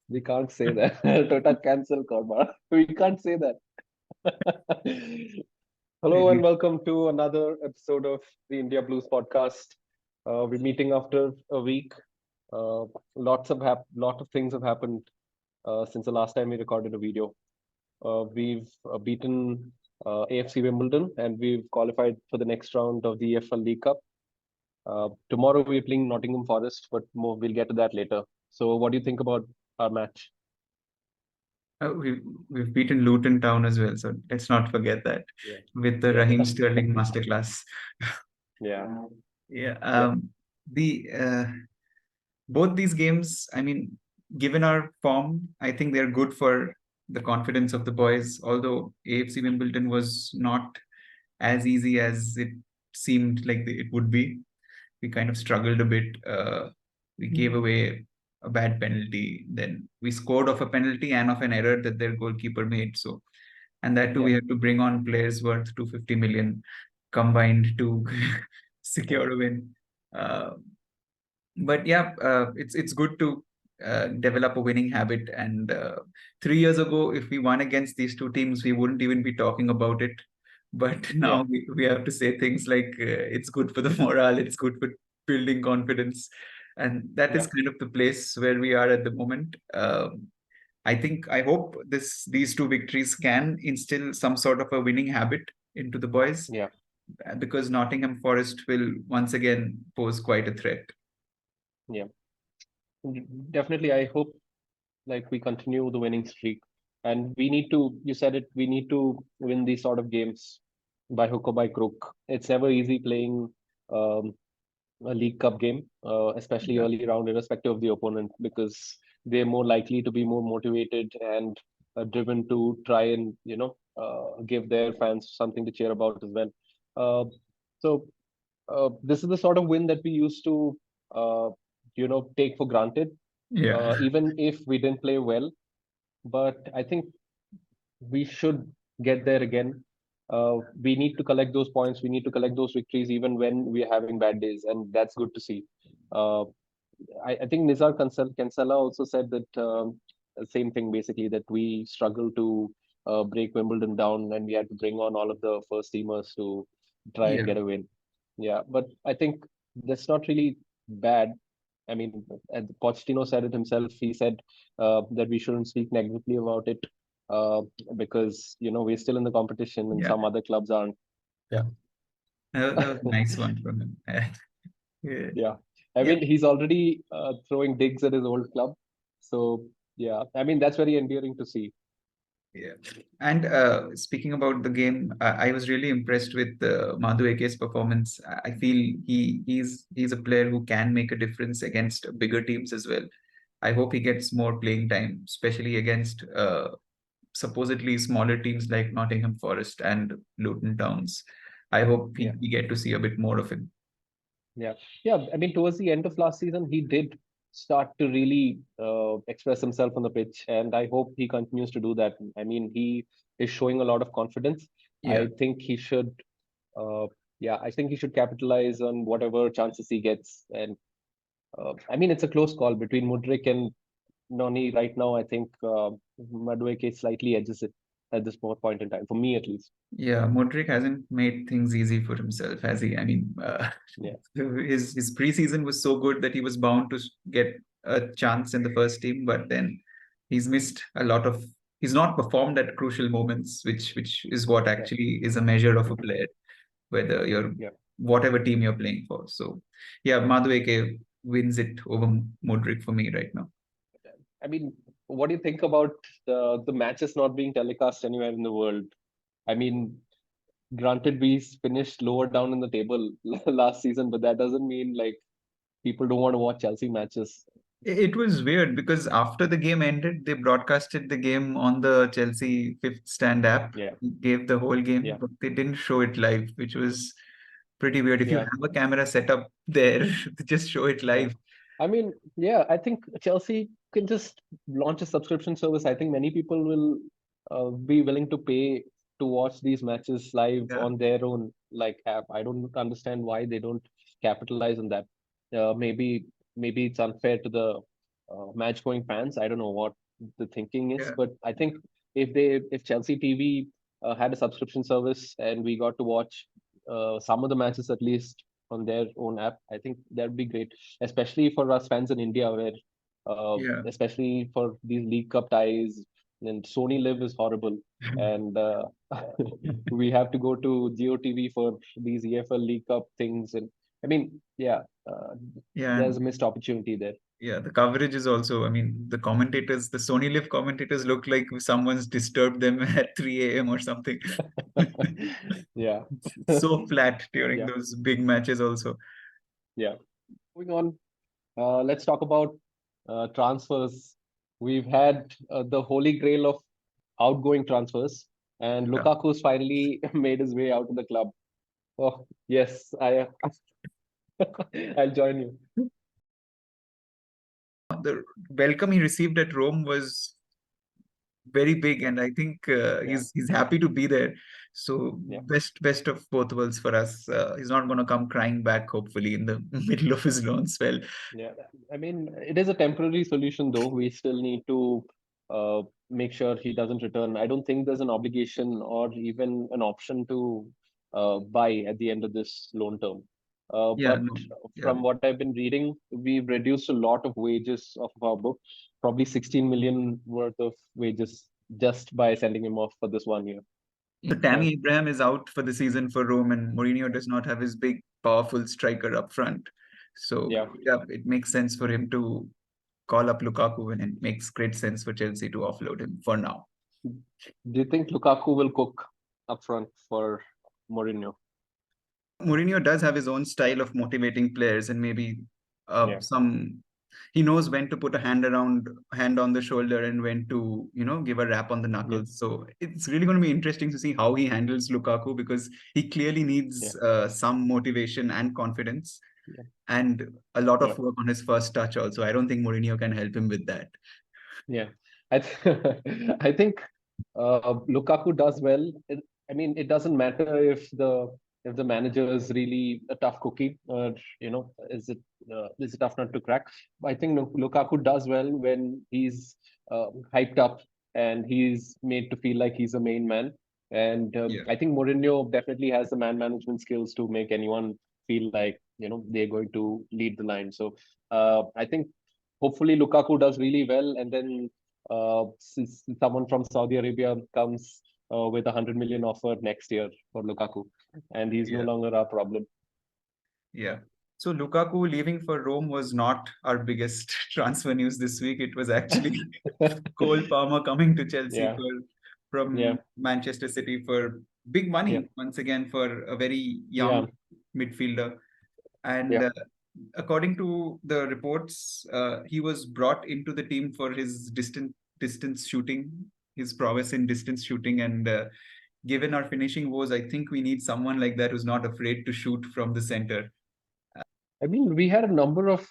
We can't say that. Tota cancel Karma. We can't say that. Hello and welcome to another episode of the India Blues podcast. We're meeting after a week. Lot of things have happened since the last time we recorded a video. We've beaten AFC Wimbledon and we've qualified for the next round of the EFL League Cup. Tomorrow we're playing Nottingham Forest, but we'll get to that later. So, what do you think about our match? We've beaten Luton Town as well, so let's not forget that Yeah. with the Yeah. Raheem Sterling masterclass. Yeah. Yeah, Yeah. the both these games, I mean, given our form, I think they're good for the confidence of the boys. Although AFC Wimbledon was not as easy as it seemed like it would be, we kind of struggled a bit. We gave away a bad penalty, then we scored off a penalty and off an error that their goalkeeper made. So, and that too, we Yeah. had to bring on players worth 250 million combined to secure a win. Uh, but yeah, it's good to develop a winning habit. And 3 years ago, if we won against these two teams, we wouldn't even be talking about it. But Yeah. now we have to say things like it's good for the morale, it's good for building confidence, and that is Yeah. kind of the place where we are at the moment. I hope these two victories can instill some sort of a winning habit into the boys, Yeah. because Nottingham Forest will once again pose quite a threat. Yeah. Definitely. I hope like we continue the winning streak. And we need to, you said it, we need to win these sort of games by hook or by crook. It's never easy playing um, a League Cup game, especially Yeah. early round, irrespective of the opponent, because they're more likely to be more motivated and driven to try and give their fans something to cheer about as well. So this is the sort of win that we used to uh, take for granted, Yeah. even if we didn't play well. But I think we should get there again. We need to collect those points. We need to collect those victories even when we are having bad days, and that's good to see. Uh, I think Nizar Kansala also said that same thing basically, that we struggle to break Wimbledon down, and we had to bring on all of the first teamers to try and Yeah. get a win. Yeah, but I think that's not really bad. I mean, and Pochettino said it himself. He said that we shouldn't speak negatively about it uh, because we're still in the competition and Yeah. some other clubs aren't. Yeah. That was a nice one from him. Yeah. Yeah, I Yeah. mean he's already throwing digs at his old club, so yeah, I mean that's very endearing to see. Yeah. And speaking about the game, I was really impressed with Madueke's performance. I feel he's a player who can make a difference against bigger teams as well. I hope he gets more playing time, especially against supposedly smaller teams like Nottingham Forest and Luton Towns. I hope Yeah, we get to see a bit more of him. yeah, yeah. I mean, towards the end of last season, he did start to really express himself on the pitch, and I hope he continues to do that. I mean, he is showing a lot of confidence. Yeah. I think he should. Yeah, I think he should capitalize on whatever chances he gets. And I mean, it's a close call between Mudrik and Noni right now. I think Madueke slightly edges it at this point in time, for me at least. Yeah, Modric hasn't made things easy for himself, has he? I mean, Yeah, his preseason was so good that he was bound to get a chance in the first team, but then he's missed a lot of. He's not performed at crucial moments, which is what yeah, actually is a measure of a player, whether you're yeah. whatever team you're playing for. So, yeah, Madueke wins it over Modric for me right now. I mean, what do you think about the matches not being telecast anywhere in the world? I mean, granted, we finished lower down in the table last season, but that doesn't mean like people don't want to watch Chelsea matches. It was weird because after the game ended, they broadcasted the game on the Chelsea Fifth Stand app, Yeah, gave the whole game, yeah, but they didn't show it live, which was pretty weird. If you yeah, have a camera set up there, just show it yeah. live. I mean, yeah, I think Chelsea can just launch a subscription service. I think many people will be willing to pay to watch these matches live Yeah. on their own like app. I don't understand why they don't capitalize on that. Maybe it's unfair to the match going fans. I don't know what the thinking is, Yeah. but I think if Chelsea TV had a subscription service and we got to watch some of the matches at least on their own app, I think that would be great, especially for us fans in India, where Yeah. especially for these League Cup ties, and Sony Live is horrible, and we have to go to Geo TV for these EFL League Cup things, and I mean, yeah, Yeah. there's a missed opportunity there. Yeah, the coverage is also, I mean, the commentators, the Sony Live commentators look like someone's disturbed them at 3 a.m. or something. Yeah. It's so flat during Yeah. those big matches also. Yeah. Moving on, let's talk about transfers. We've had the holy grail of outgoing transfers, and Yeah. Lukaku's finally made his way out of the club. Oh, yes, I'll join you. The welcome he received at Rome was very big, Yeah. and I think Yeah. he's happy to be there. So Yeah. best of both worlds for us. He's not going to come crying back, hopefully, in the middle of his loan spell. Yeah, I mean, it is a temporary solution, though. We still need to uh, make sure he doesn't return. I don't think there's an obligation or even an option to buy at the end of this loan term. Yeah, But no, yeah, from what I've been reading, we've reduced a lot of wages of our book, probably 16 million worth of wages just by sending him off for this 1 year. so Yeah, Tammy Abraham is out for the season for Rome, and Mourinho does not have his big, powerful striker up front. So yeah. yeah, it makes sense for him to call up Lukaku, and it makes great sense for Chelsea to offload him for now. Do you think Lukaku will cook up front for Mourinho? Mourinho does have his own style of motivating players, and maybe Yeah, some he knows when to put a hand on the shoulder and when to give a rap on the yeah, knuckles. So it's really going to be interesting to see how he handles Lukaku, because he clearly yeah, needs some motivation and confidence, yeah. and a lot Yeah. of work on his first touch also. I don't think Mourinho can help him with that. Yeah, I think Lukaku does well. I mean, it doesn't matter if the manager is really a tough cookie, or is it tough nut to crack. I think Lukaku does well when he's hyped up and he's made to feel like he's a main man. And Yeah. I think Mourinho definitely has the man management skills to make anyone feel like they're going to lead the line. So I think hopefully Lukaku does really well, and then someone from Saudi Arabia comes with 100 million offer next year for Lukaku, and he's no Yeah. longer our problem. Yeah. So Lukaku leaving for Rome was not our biggest transfer news this week. It was actually Cole Palmer coming to Chelsea Yeah, yeah, from Manchester City for big yeah, money once again for a very yeah, young midfielder. And yeah. according to the reports, he was brought into the team for his distance shooting, his prowess in distance shooting, and given our finishing woes, I think we need someone like that who's not afraid to shoot from the center. I mean, we had a number of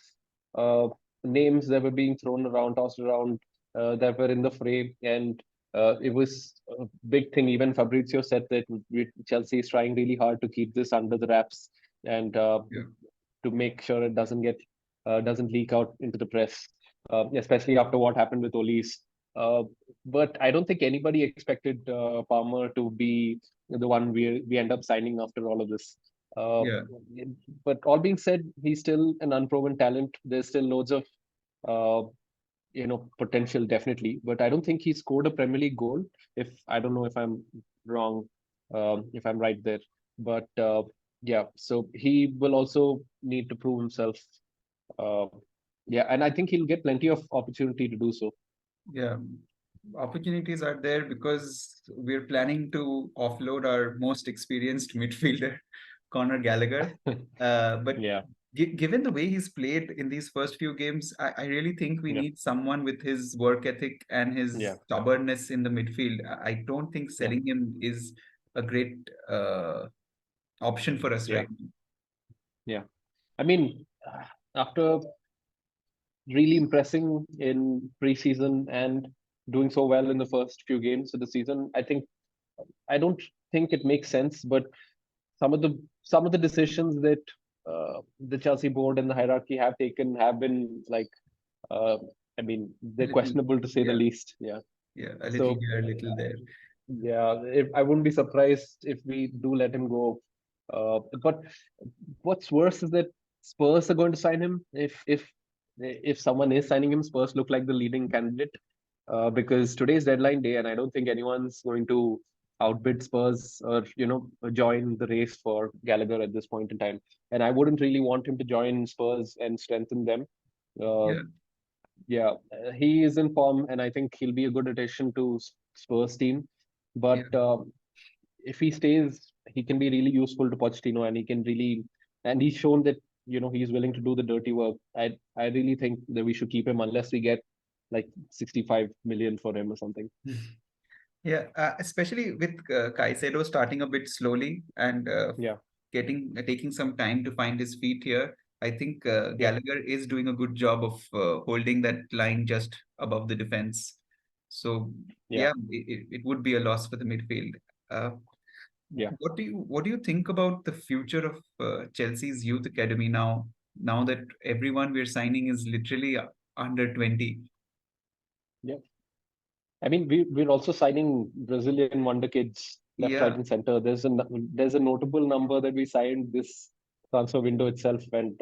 uh, names that were being thrown around, tossed around, that were in the fray, and it was a big thing. Even Fabrizio said that Chelsea is trying really hard to keep this under the wraps and Yeah. to make sure it doesn't leak out into the press, especially after what happened with Olis. But I don't think anybody expected Palmer to be the one we end up signing after all of this. Uh, Yeah. but all being said, he's still an unproven talent. There's still loads of uh, potential, definitely. But I don't think he scored a Premier League goal. If I don't know if I'm wrong, if I'm right there. But yeah, so he will also need to prove himself. Uh, yeah, and I think he'll get plenty of opportunity to do so. Yeah, opportunities are there because we're planning to offload our most experienced midfielder, Conor Gallagher. But Yeah, given the way he's played in these first few games, I really think we yeah, need someone with his work ethic and yeah, his stubbornness in the midfield. I don't think yeah, selling him is a great option for us yeah, right now. yeah. I mean, after really impressing in preseason and doing so well in the first few games of the season, I don't think it makes sense. But some of the decisions that the Chelsea board and the hierarchy have taken have been like I mean, A they're little, questionable to say the yeah, least. Yeah. yeah, a little So here, a little there. yeah, if I wouldn't be surprised if we do let him go. But what's worse is that Spurs are going to sign him. If someone is signing him, Spurs look like the leading candidate. Because today's deadline day, and I don't think anyone's going to outbid Spurs or join the race for Gallagher at this point in time. And I wouldn't really want him to join Spurs and strengthen them. Uh, Yeah, yeah, he is in form, and I think he'll be a good addition to Spurs team. yeah. But if he stays, he can be really useful to Pochettino, and and he's shown that he's willing to do the dirty work. I really think that we should keep him unless we get like 65 million for him or something. Yeah, especially with Caicedo starting a bit slowly and Yeah, taking some time to find his feet here. I think yeah, Gallagher is doing a good job of holding that line just above the defense. So yeah, yeah, it would be a loss for the midfield. Uh, yeah. what do you think about the future of Chelsea's youth academy now? Now that everyone we're signing is literally under 20. Yeah. I mean, we're also signing Brazilian wonder kids left, right, Yeah, and center. There's a notable number that we signed this transfer window itself, and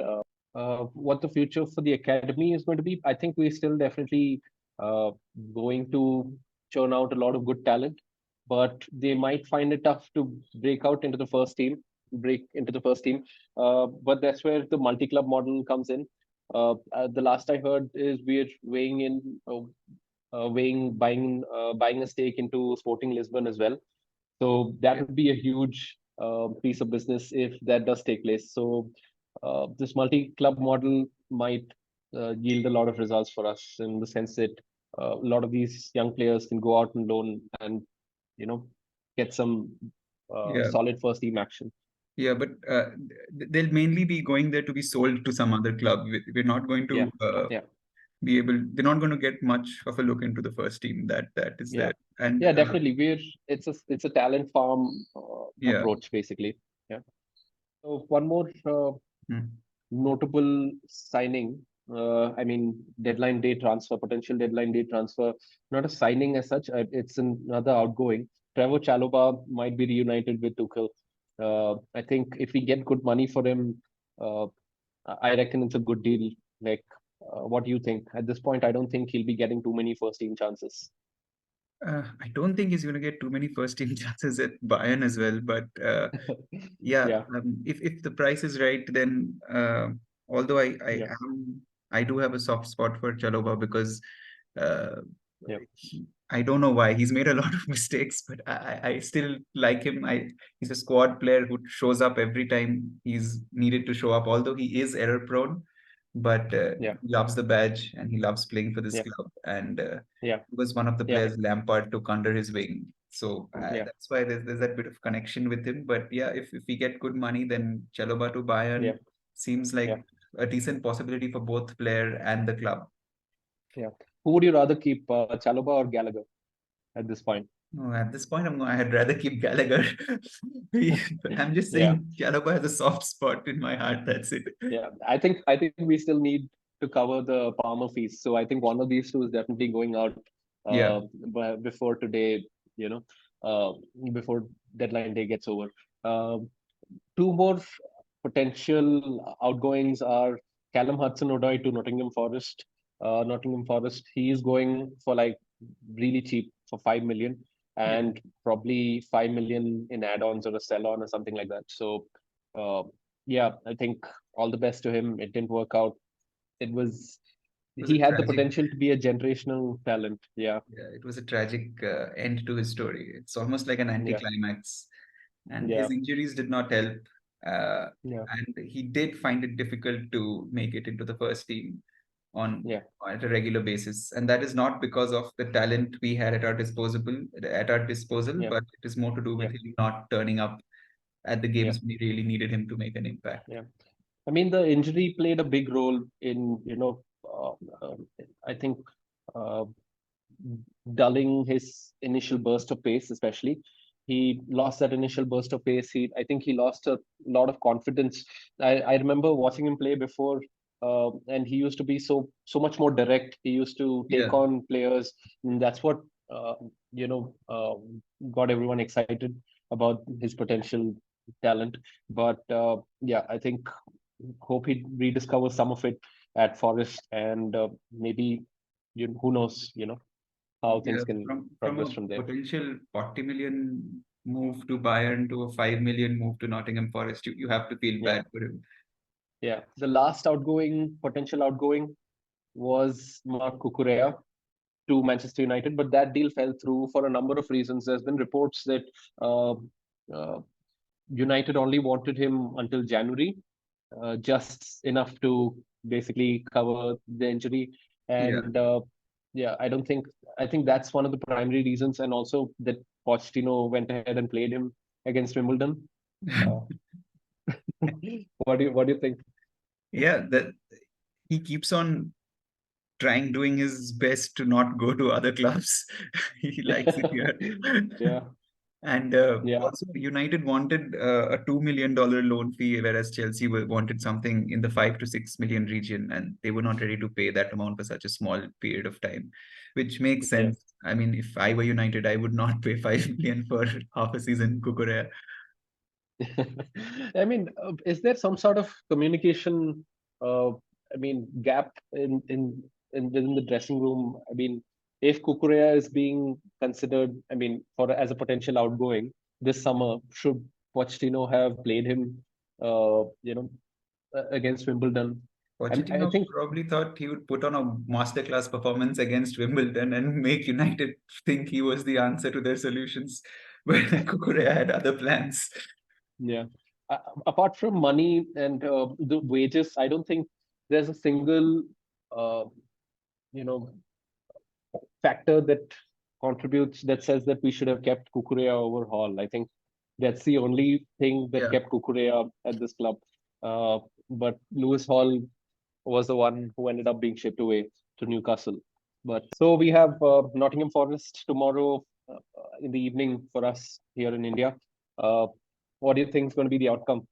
what the future for the academy is going to be, I think we're still definitely uh, going to churn out a lot of good talent, but they might find it tough to break into the first team. But that's where the multi-club model comes in. The last I heard is we're buying a stake into Sporting Lisbon as well. So that yeah, would be a huge piece of business if that does take place. So this multi-club model might yield a lot of results for us in the sense that a lot of these young players can go out on loan and you know get some yeah. solid first team action. Yeah, but they'll mainly be going there to be sold to some other club. We're not going Yeah, to yeah, be able. They're not going to get much of a look into the first team that is yeah, there. And yeah. Definitely, it's a talent farm yeah, approach basically. Yeah. So one more mm, notable signing. I mean, potential deadline day transfer, not a signing as such. It's another outgoing. Trevoh Chalobah might be reunited with Tuchel. I think if we get good money for him, uh, I reckon it's a good deal. Like, what do you think? At this point, I don't think he'll be getting too many first team chances. I don't think he's going to get too many first team chances at Bayern as well. But yeah, Yeah, if the price is right, then although yeah, I do have a soft spot for Chalobah because uh, yeah, I don't know why he's made a lot of mistakes, but I still like him. He's a squad player who shows up every time he's needed to show up, although he is error prone, but yeah, he loves the badge and he loves playing for this yeah, club. And yeah, he was one of the yeah, players Lampard took under his wing. So yeah, that's why there's that bit of connection with him. But yeah, if we get good money, then Chalobah to yeah, Bayern seems yeah, like a decent possibility for both player and the club. yeah. Who would you rather keep, Chalobah or Gallagher at this point? No, at this point, I'd rather keep Gallagher. I'm just Yeah, saying Chalobah has a soft spot in my heart. That's it. yeah. I think we still need to cover the Palmer fees. So I think one of these two is definitely going out Yeah, before today. You know, uh, before deadline day gets over. Um, Two more potential outgoings are Callum Hudson Odoi to Nottingham Forest. Nottingham Forest, he is going for like really cheap for 5 million yeah. and probably 5 million in add-ons or a sell-on or something like that. So, uh, yeah, I think all the best to him. It didn't work out. It was It was a he had the tragic, potential to be a generational talent. Yeah, yeah, it was a tragic end to his story. It's almost like an yeah, anticlimax, and yeah, his injuries did not help. Uh, yeah, and he did find it difficult to make it into the first team on yeah, at a regular basis, and that is not because of the talent we had at our disposal, yeah, but it is more to do with yeah, him not turning up at the yeah, games we really needed him to make an impact. yeah. I mean, the injury played a big role in, I think, uh, dulling his initial burst of pace, especially. He lost that initial burst of pace. I think he lost a lot of confidence. I remember watching him play before. and he used to be so much more direct. He used to take Yeah. on players, and that's what you know got everyone excited about his potential talent. But yeah, I think hope he rediscovers some of it at Forest, and maybe who knows, how Yeah, things can from progress a from there. potential 40 million move to Bayern to a 5 million move to Nottingham Forest, you have to feel Yeah, bad for him. yeah. The last potential outgoing was Marc Cucurella to Manchester United, but that deal fell through for a number of reasons. There's been reports that uh, uh, United only wanted him until January, just enough to basically cover the injury. Yeah. And yeah, I think that's one of the primary reasons, and also that Pochettino went ahead and played him against Wimbledon. Uh, what do you think? Yeah, that he keeps on doing his best to not go to other clubs. He likes it here. Yeah, And yeah, also, United wanted a $2 million loan fee, whereas Chelsea wanted something in the 5 to 6 million region, and they were not ready to pay that amount for such a small period of time, which makes yeah. sense. I mean, if I were United, I would not pay 5 million for half a season, Kukurea. I mean, is there some sort of communication? Gap in within the dressing room. I mean, if Kukurea is being considered, I mean, for as a potential outgoing this summer, should Pochettino have played him? Against Wimbledon. I Pochettino think probably thought he would put on a masterclass performance against Wimbledon and make United think he was the answer to their solutions, but Kukurea had other plans. yeah. Apart from money and the wages, I don't think there's a single uh, you know factor that contributes that says that we should have kept Kukurea over Hall. I think that's the only thing that Yeah. kept Kukurea at this club. Uh, but Lewis Hall was the one who ended up being shipped away to Newcastle. But so we have Nottingham Forest tomorrow in the evening for us here in India. Uh, what do you think is going to be the outcome?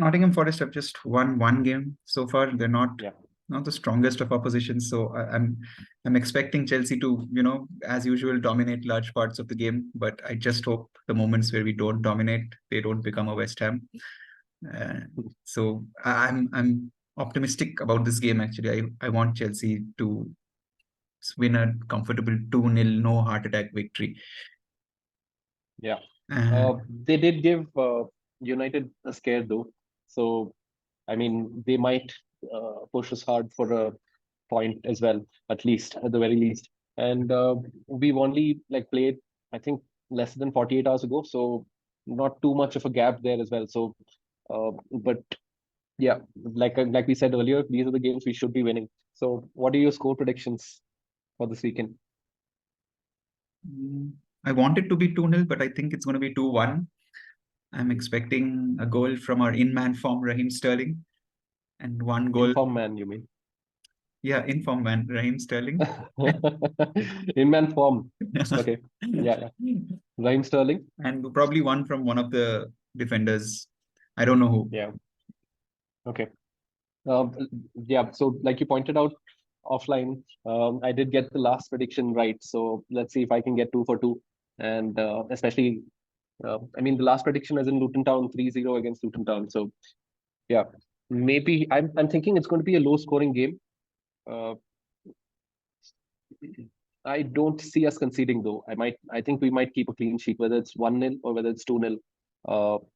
Nottingham Forest have just won one game so far. They're Yeah, not the strongest of oppositions, so I'm expecting Chelsea to, as usual, dominate large parts of the game. But I just hope the moments where we don't dominate, they don't become a West Ham. Uh, so I'm optimistic about this game. Actually, I want Chelsea to win a comfortable 2-0, no heart attack victory. yeah. Uh, They did give United a scare though. So I mean, they might push us hard for a point as well, at least, at the very least. And we've only like played, I think, less than 48 hours ago, so not too much of a gap there as well. So, but yeah, like we said earlier, these are the games we should be winning. So, what are your score predictions for this weekend? mm, I want it to be 2-0, but I think it's going to be 2-1. I'm expecting a goal from our in-man form, Raheem Sterling, and one goal. Inform man, you mean? Yeah, in-form man, Raheem Sterling. In man form. Okay. Yeah, yeah. Raheem Sterling. And probably one from one of the defenders. I don't know who. Yeah. Okay. Um, yeah, so like you pointed out offline, I did get the last prediction right. So let's see if I can get two for two. And especially, I mean, the last prediction is in Luton Town 3-0 against Luton Town. So yeah, maybe I'm thinking it's going to be a low scoring game. Uh, I don't see us conceding though. I think we might keep a clean sheet, whether it's 1-0 or whether it's 2-0.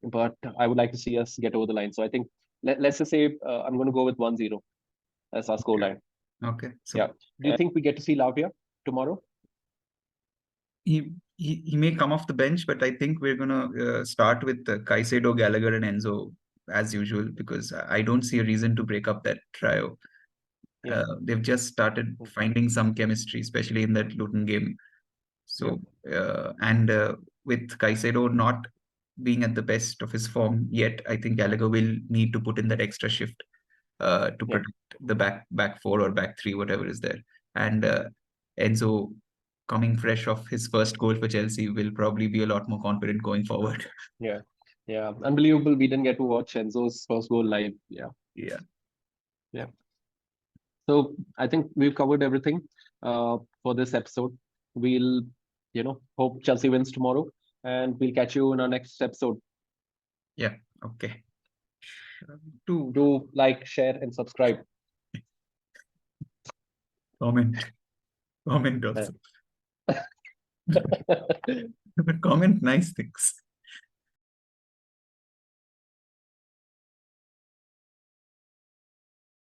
But I would like to see us get over the line. So I think let's just say I'm going to go with 1-0 as our Okay. scoreline. Okay. So Yeah. Do you think we get to see Lavia tomorrow? he may come off the bench, but I think we're gonna start with Caicedo, Gallagher, and Enzo as usual because I don't see a reason to break up that trio. Yeah. They've just started finding some chemistry, especially in that Luton game. Yeah. So and with Caicedo not being at the best of his form yet, I think Gallagher will need to put in that extra shift to Yeah. protect the back four or back three, whatever is there. And Enzo, coming fresh off his first goal for Chelsea, will probably be a lot more confident going forward. Yeah. Yeah. Unbelievable. We didn't get to watch Enzo's first goal live. Yeah. Yeah. Yeah. So I think we've covered everything for this episode. We'll, hope Chelsea wins tomorrow, and we'll catch you in our next episode. Yeah. Okay. To Do like, share, and subscribe. comment also. But comment nice things.